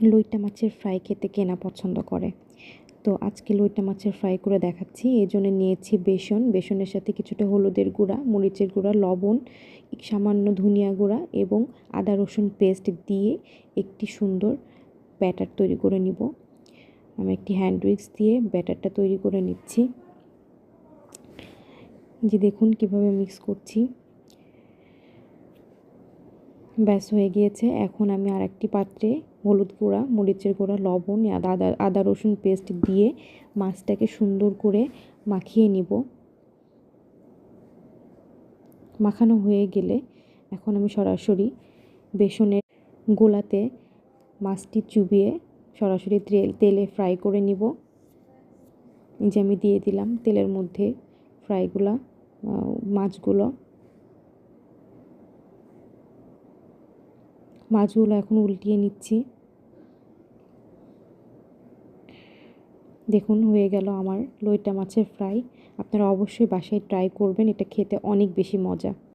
লইট্টা মাছের ফ্রাই খেতে কে না পছন্দ করে। তো আজকে লইট্টা মাছের ফ্রাই করে দেখাচ্ছি। এজন্য নিয়েছি বেসন, বেসনের সাথে কিছুটা হলুদের গুঁড়া, মরিচের গুঁড়া, লবণ, সামান্য ধনিয়া গুঁড়া এবং আদা রসুন পেস্ট দিয়ে একটি সুন্দর ব্যাটার তৈরি করে নিব। আমি একটি হ্যান্ড উইক্স দিয়ে ব্যাটারটা তৈরি করে নিচ্ছি। যে দেখুন কিভাবে মিক্স করছি। ব্যাস হয়ে গিয়েছে। এখন আমি আরেকটি পাত্রে হলুদ গুঁড়া, মরিচের গুঁড়া, লবণ, আদা রসুন পেস্ট দিয়ে মাছটাকে সুন্দর করে মাখিয়ে নিব। মাখানো হয়ে গেলে এখন আমি সরাসরি বেসনের গোলাতে মাছটি চুবিয়ে সরাসরি তেলে ফ্রাই করে নিব। এই যে আমি দিয়ে দিলাম তেলের মধ্যে মাছগুলো এখন উল্টিয়ে নিচ্ছি। দেখুন হয়ে গেল আমার লইট্টা মাছের ফ্রাই। আপনারা অবশ্যই বাসায় ট্রাই করবেন, এটা খেতে অনেক বেশি মজা।